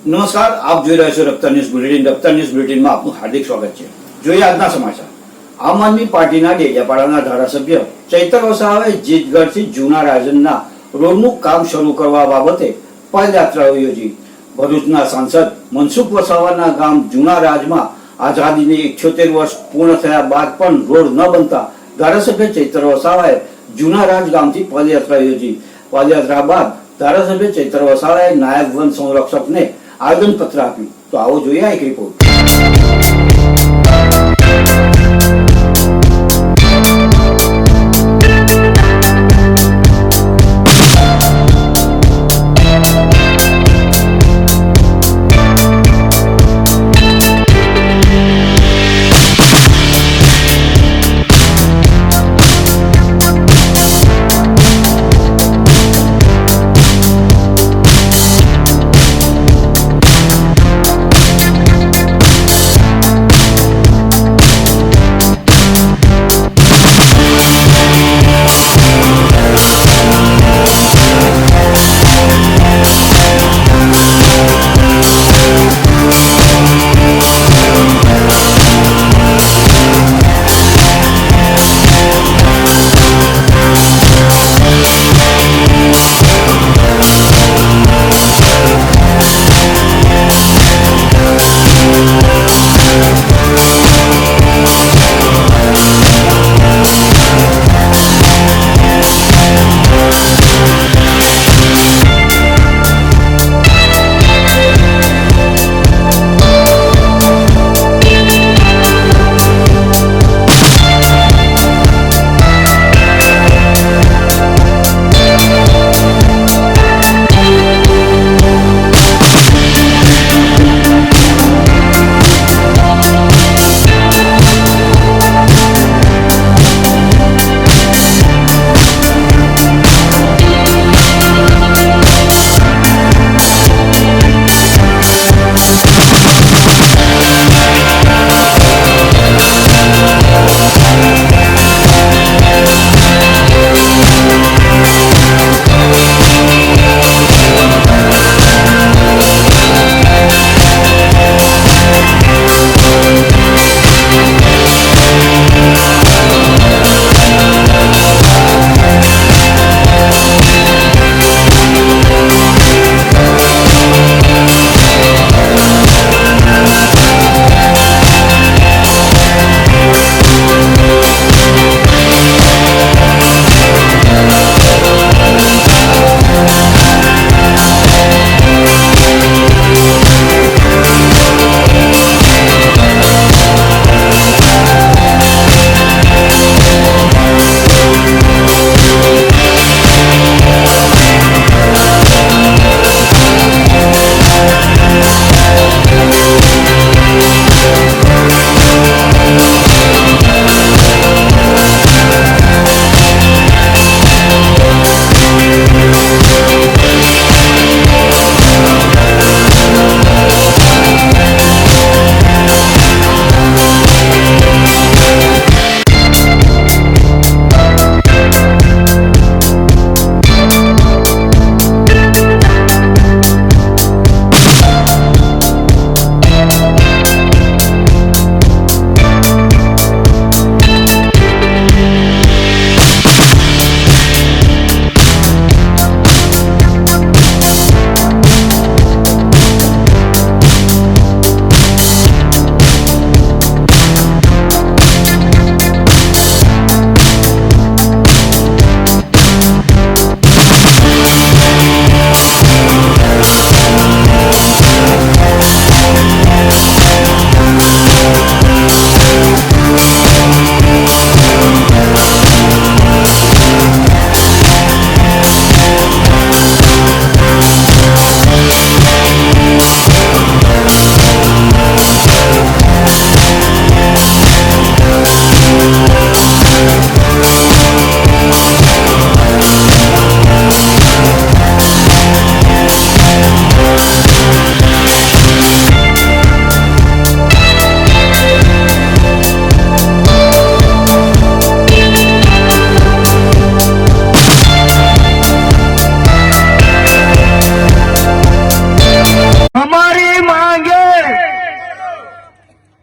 નમસ્કાર, આપ જોઈ રહ્યા છો રફતાર ન્યૂઝ બુલેટિન. રફતાર ન્યૂઝ બુલેટિનમાં આપનું હાર્દિક સ્વાગત છે. જોઈએ આજના સમાચાર. આમ આદમી પાર્ટીના ડેડિયાપાડાના ધારાસભ્ય ચૈતર વસાવાએ જીતગઢથી જૂના રાજનના રોડનું કામ શરૂ કરવા બાબતે પદયાત્રાઓ યોજી. ભરૂચના સાંસદ મનસુખ વસાવાના ગામ જૂના રાજમાં આઝાદીની 78 વર્ષ પૂર્ણ થયા બાદ પણ રોડ ન બનતા ધારાસભ્ય ચૈતર વસાવાએ જૂના રાજ ગામથી પદયાત્રા યોજી. પદયાત્રા બાદ ધારાસભ્ય ચૈતર વસાવાએ નાયબ વન સંરક્ષકને આવેદનપત્ર આપ્યું. તો આવો જોઈએ આ એક રિપોર્ટ.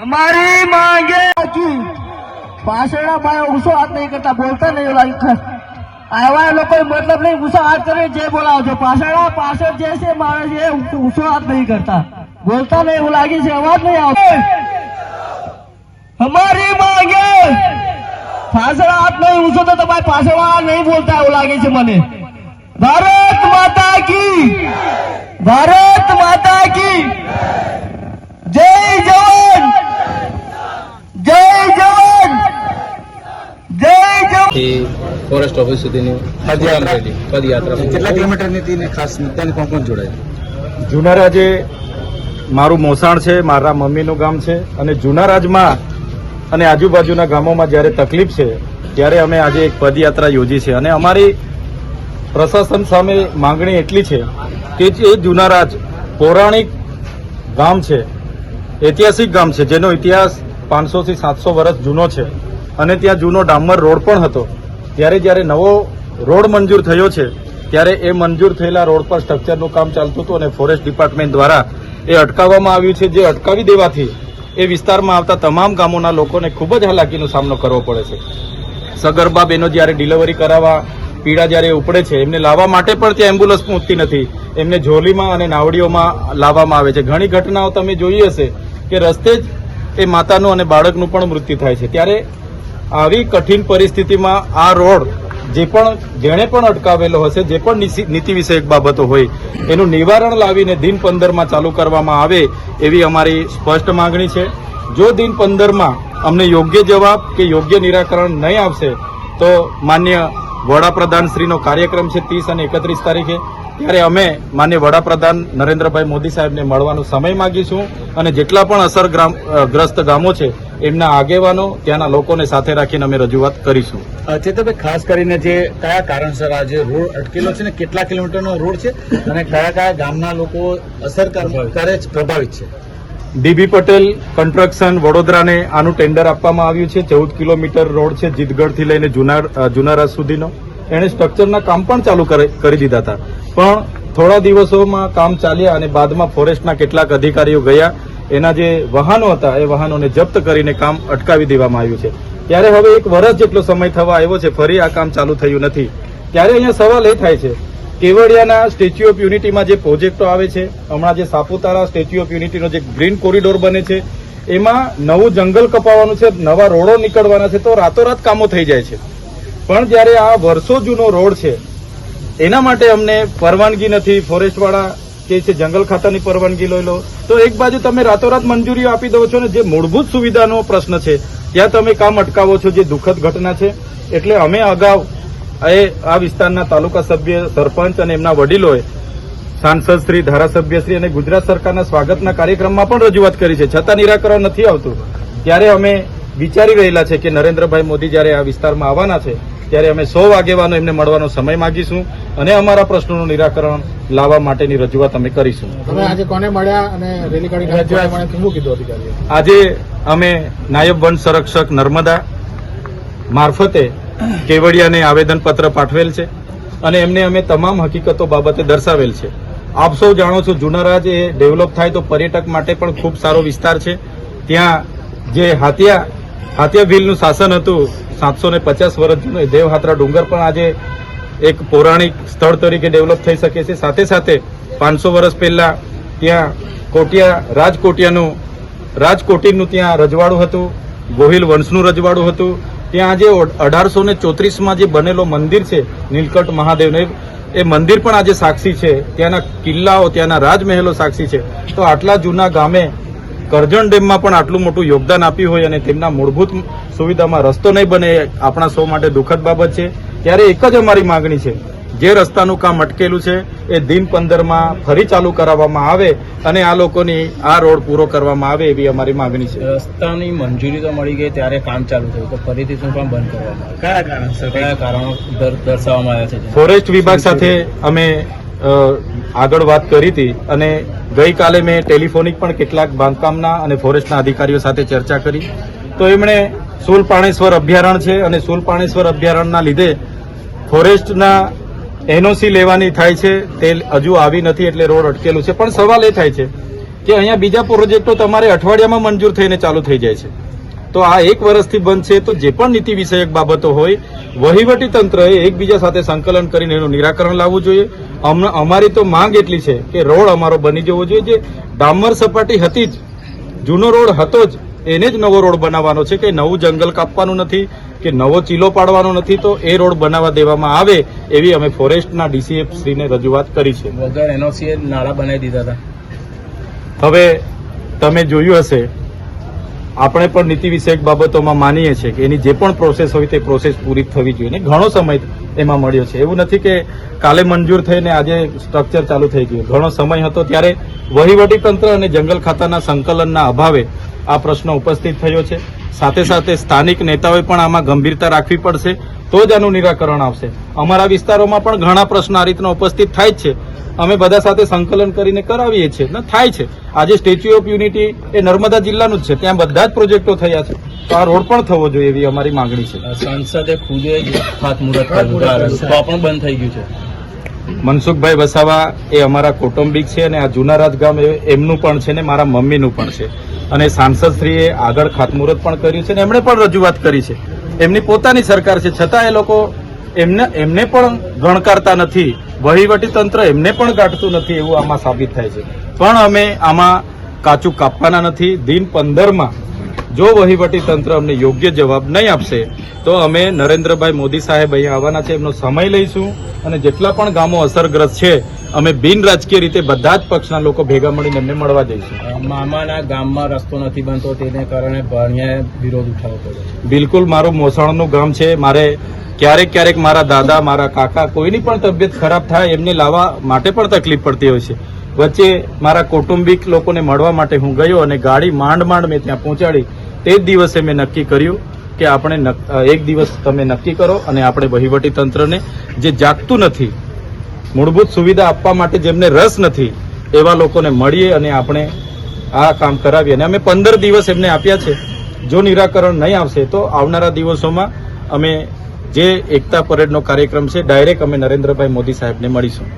हमारी मांगे की पासड़ा भाई ऊंचो हाथ नहीं करता, बोलता नहीं लाइक आवा लोग मतलब नहीं, ऊंचो हाथ करे जे बोलाओ जो पासड़ा पासड़ जैसे मारे जे ऊंचो हाथ नहीं करता, बोलता नहीं वो लागी से आवाज नहीं आवती। हमारी मांगे पासड़ा हाथ नहीं ऊंचो तो भाई पासड़ा नहीं बोलता है वो लागी से मने। भारत माता की, भारत माता की जय जवान, जय जवान, જય જવાન। ફોરેસ્ટ ઓફિસ સુધીની પદયાત્રા કેટલા કિલોમીટરની હતી ને ખાસ મુદ્દાને કોણ કોણ જોડાય? જુનારાજે મારું મોસાણ છે, મારા મમ્મીનું ગામ છે અને જુનારાજમાં અને આજુબાજુના ગામોમાં જ્યારે તકલીફ છે ત્યારે અમે આજે એક પદયાત્રા યોજી છે અને અમારી પ્રશાસન સામે માંગણી એટલી છે કે જે જુનારાજ પૌરાણિક ગામ છે, ઐતિહાસિક ગામ છે, જેનો ઇતિહાસ 500 થી 700 વર્ષ જૂનો છે અને ત્યાં જૂનો ડામર રોડ પણ હતો, ત્યારે જ્યારે નવો રોડ મંજૂર થયો છે ત્યારે એ મંજૂર થયેલા રોડ પર સ્ટ્રક્ચરનું કામ ચાલતું હતું અને ફોરેસ્ટ ડિપાર્ટમેન્ટ દ્વારા એ અટકાવવામાં આવ્યું છે, જે અટકાવી દેવાથી એ વિસ્તારમાં આવતા તમામ ગામોના લોકોને ખૂબ જ હાલાકીનો સામનો કરવો પડે છે। સગર્ભા બહેનો જ્યારે ડિલિવરી કરાવવા પીડા જ્યારે ઉપડે છે એમને લાવવા માટે પણ ત્યાં એમ્બ્યુલન્સ પહોંચતી નથી, એમને ઝોલીમાં અને નાવડીઓમાં લાવવામાં આવે છે। ઘણી ઘટનાઓ તમે જોઈ હશે કે રસ્તે જ એ માતાનું અને બાળકનું પણ મૃત્યુ થાય છે। ત્યારે આવી કઠિન પરિસ્થિતિમાં આ રોડ જેણે પણ અટકાવેલો હશે, જે પણ નીતિ વિષયક બાબતો હોય એનું નિવારણ લાવીને દિન 15માં ચાલુ કરવામાં આવે એવી અમારી સ્પષ્ટ માંગણી છે। જો દિન 15માં અમને યોગ્ય જવાબ કે યોગ્ય નિરાકરણ નહીં આવશે તો માન્ય વડાપ્રધાનશ્રીનો કાર્યક્રમ છે 30 અને 31 તારીખે, ત્યારે અમે માન્ય વડાપ્રધાન નરેન્દ્રભાઈ મોદી સાહેબને મળવાનો સમય માંગીશું અને જેટલા પણ અસરગ્રસ્ત ગામો છે એમના આગેવાનો ત્યાંના લોકોને સાથે રાખીને અમે રજૂઆત કરીશું। ચેતનભાઈ, ખાસ કરીને જે કયા કારણસર આજે રોડ અટકેલો છે ને કેટલા કિલોમીટરનો રોડ છે અને કયા કયા ગામના લોકો અસરકારક પ્રભાવિત છે? ડીબી પટેલ કન્સ્ટ્રક્શન વડોદરાને આનું ટેન્ડર આપવામાં આવ્યું છે। 14 કિલોમીટર રોડ છે જીતગઢથી લઈને જુનારાજ સુધીનો, એણે સ્ટ્રક્ચરના કામ પણ ચાલુ કરી દીધા હતા, પણ થોડા દિવસોમાં કામ ચાલ્યા અને બાદમાં ફોરેસ્ટના કેટલાક અધિકારીઓ ગયા, એના જે વાહનો હતા એ વાહનોને જપ્ત કરીને કામ અટકાવી દેવામાં આવ્યું છે। ત્યારે હવે 1 વર્ષ જેટલો સમય થવા આવ્યો છે, ફરી આ કામ ચાલુ થયું નથી। ત્યારે અહીંયા સવાલ એ થાય છે કેવડિયાના સ્ટેચ્યુ ઓફ યુનિટીમાં જે પ્રોજેક્ટો આવે છે, હમણાં જે સાપુતારા સ્ટેચ્યુ ઓફ યુનિટીનો જે ગ્રીન કોરિડોર બને છે એમાં નવું જંગલ કપાવવાનું છે, નવા રોડો નીકળવાના છે, તો રાતોરાત કામો થઈ જાય છે, પણ જ્યારે આ વર્ષો જૂનો રોડ છે એના માટે અમને પરવાનગી નથી, ફોરેસ્ટવાળા કે છે જંગલ ખાતાની પરવાનગી લઈ લો, તો એક બાજુ તમે રાતોરાત મંજૂરીઓ આપી દો છો ને જે મૂળભૂત સુવિધાનો પ્રશ્ન છે ત્યાં તમે કામ અટકાવો છો, જે દુઃખદ ઘટના છે। એટલે અમે અગાઉ આ વિસ્તારના તાલુકા સભ્ય, સરપંચ અને એમના વડીલોએ સાંસદ શ્રી, ધારાસભ્ય શ્રી અને ગુજરાત સરકારના સ્વાગતના કાર્યક્રમમાં પણ રજૂઆત કરી છે, છતાં નિરાકરણ નથી આવતું। ત્યારે અમે વિચારી રહેલા છે કે નરેન્દ્રભાઈ મોદી જ્યારે આ વિસ્તારમાં આવવાના છે ત્યારે અમે 100 આગેવાનો એમને મળવાનો સમય માંગીશું અને અમારા પ્રશ્નોનું નિરાકરણ લાવવા માટેની રજૂઆત અમે કરીશું। તમે આજે કોને મળ્યા અને રેલી કાઢી શું કીધું અધિકારીએ? આજે અમે નાયબ વન સંરક્ષક નર્મદા મારફતે કેવડિયાને આવેદનપત્ર પાઠવેલ છે અને એમને અમે તમામ હકીકતો બાબતે દર્શાવેલ છે। આપ સૌ જાણો છો જુનારાજ એ ડેવલપ થાય તો પર્યટક માટે પણ ખૂબ સારો વિસ્તાર છે। ત્યાં જે હાથિયા ભીલનું શાસન હતું 750 વર્ષ જૂનું, દેવહાત્રા ડુંગર પણ આજે એક પૌરાણિક સ્થળ તરીકે ડેવલપ થઈ શકે છે। સાથે સાથે 500 વર્ષ પહેલા ત્યાં રાજકોટીનું ત્યાં રજવાડું હતું, ગોહિલ વંશનું રજવાડું હતું। ત્યાં આજે 1834માં જે બનેલો મંદિર છે નીલકંઠ મહાદેવનું, એ મંદિર પણ આજે સાક્ષી છે, ત્યાંના કિલ્લાઓ, ત્યાંના રાજમહેલો સાક્ષી છે। તો આટલા જૂના ગામે કરજણ ડેમમાં પણ આટલું મોટું યોગદાન આપ્યું હોય અને તેમના મૂળભૂત સુવિધામાં રસ્તો નહીં બને, આપણા સૌ માટે દુઃખદ બાબત છે। ત્યારે એક જ અમારી માંગણી છે, જે રસ્તાનું કામ અટકેલું છે એ દિન 15માં ફરી ચાલુ કરાવવામાં આવે અને આ લોકોની આ રોડ પૂરો કરવામાં આવે એવી અમારી માંગણી છે। રસ્તાની મંજૂરી તો મળી ગઈ ત્યારે કામ ચાલુ થયું, તો ફરીથી શું કામ બંધ કરવામાં આવે? કયા કારણો દર્શાવવામાં આવ્યા છે? ફોરેસ્ટ વિભાગ સાથે અમે આગળ વાત કરી હતી અને ગઈકાલે મેં ટેલિફોનિક પણ કેટલાક બાંધકામના અને ફોરેસ્ટના અધિકારીઓ સાથે ચર્ચા કરી, તો એમણે સુલપાણેશ્વર અભયારણ્ય છે અને સુલપાણેશ્વર અભયારણ્યના લીધે ફોરેસ્ટના એનઓસી લેવાની થાય છે, તે હજુ આવી નથી એટલે રોડ અટકેલું છે। પણ સવાલ એ થાય છે કે અહીંયા બીજા પ્રોજેક્ટો તમારે અઠવાડિયામાં મંજૂર થઈને ચાલુ થઈ જાય છે. તો આ એક વર્ષથી બંધ છે. તો જે પણ નીતિ વિષયક બાબતો હોય વહીવટી તંત્રએ એકબીજા સાથે સંકલન કરીને એનું નિરાકરણ લાવવું જોઈએ. અમારી તો માંગ એટલી છે કે રોડ અમારો બની જવો જોઈએ. જે ડામર સપાટી હતી જ, જૂનો રોડ હતો જ, એને જ નવો રોડ બનાવવાનો છે. કે નવું જંગલ કાપવાનું નથી કે નવો ચીલો પાડવાનો નથી. તો એ રોડ બનાવવા દેવામાં આવે એવી અમે ફોરેસ્ટના ડીસીએફ શ્રીને રજૂઆત કરી છે. વગર એનઓસી નાળા બનાવી દીધા હતા. હવે તમે જોયું હશે, આપણે પણ નીતિ વિષયક બાબતોમાં માનીએ છીએ કે એની જે પણ પ્રોસેસ હોય તે પ્રોસેસ પૂરી થવી જોઈએ ને ઘણો સમય એમાં મળ્યો છે. એવું નથી કે કાલે મંજૂર થઈને આજે સ્ટ્રક્ચર ચાલુ થઈ ગયું. ઘણો સમય હતો ત્યારે વહીવટી તંત્ર અને જંગલ ખાતાના સંકલનના અભાવે આ પ્રશ્ન ઉપસ્થિત થયો છે. સાથે સાથે સ્થાનિક નેતાઓએ પણ આમાં ગંભીરતા રાખવી પડશે, તો જ આનું નિરાકરણ આવશે. અમારા વિસ્તારોમાં પણ ઘણા પ્રશ્નો આ રીતના ઉપસ્થિત થાય જ છે. અમે બધા સાથે સંકલન કરીને કરાવીએ છીએ ને થાય છે. આજે સ્ટેચ્યુ ઓફ યુનિટી એ નર્મદા જિલ્લાનું જ છે, ત્યાં બધા જ પ્રોજેક્ટો થયા છે. તો આ રોડ પણ થવો જોઈએ એવી અમારી માંગણી છે. સાંસદે ખુદે જ ખાતમુહૂર્ત કર્યું તો પણ બંધ થઈ ગયું છે. મનસુખભાઈ વસાવા એ અમારા કૌટુંબિક છે અને આ જુનારાજ ગામ એમનું પણ છે ને મારા મમ્મીનું પણ છે. અને સાંસદશ્રીએ આગળ ખાતમુહૂર્ત પણ કર્યું છે ને એમણે પણ રજૂઆત કરી છે. એમની પોતાની સરકાર છે, છતાં એ લોકો એમને પણ ગણકારતા નથી. વહીવટી તંત્ર એમને પણ ગાંઠતું નથી એવું આમાં સાબિત થાય છે. પણ અમે આમાં કાચું કાપવાના નથી. દિન 15માં જો વહીવટી તંત્ર અમને યોગ્ય જવાબ નહીં આપશે તો અમે નરેન્દ્રભાઈ મોદી સાહેબ અહીંયા આવવાના છે, એમનો સમય લઈશું અને જેટલા પણ ગામો અસરગ્રસ્ત છે અમે બિન રાજકીય રીતે બધા જ પક્ષના લોકો ભેગા મળીને એમને મળવા જઈશું. મામાના ગામમાં રસ્તો નથી બનતો, તેને કારણે ભાણિયાએ વિરોધ ઉઠાવવો પડ્યો. બિલકુલ, મારું મોસાણનું ગામ છે. મારે ક્યારેક મારા દાદા, મારા કાકા, કોઈની પણ તબિયત ખરાબ થાય એમને લાવવા માટે પણ તકલીફ પડતી હોય છે. વચ્ચે મારા કૌટુંબિક લોકોને મળવા માટે હું ગયો અને ગાડી માંડ મેં ત્યાં પહોંચાડી. તે જ દિવસે મેં નક્કી કર્યું કે આપણે એક દિવસ તમે નક્કી કરો અને આપણે વહીવટી તંત્રને જે જાગતું નથી, મૂળભૂત સુવિધા આપવા માટે જેમને રસ નથી એવા લોકોને મળીએ અને આપણે આ કામ કરાવીએ. અને અમે 15 દિવસ એમને આપ્યા છે. જો નિરાકરણ નહીં આવશે તો આવનારા દિવસોમાં અમે જે એકતા પરેડનો કાર્યક્રમ છે ડાયરેક્ટ અમે નરેન્દ્રભાઈ મોદી સાહેબને મળીશું.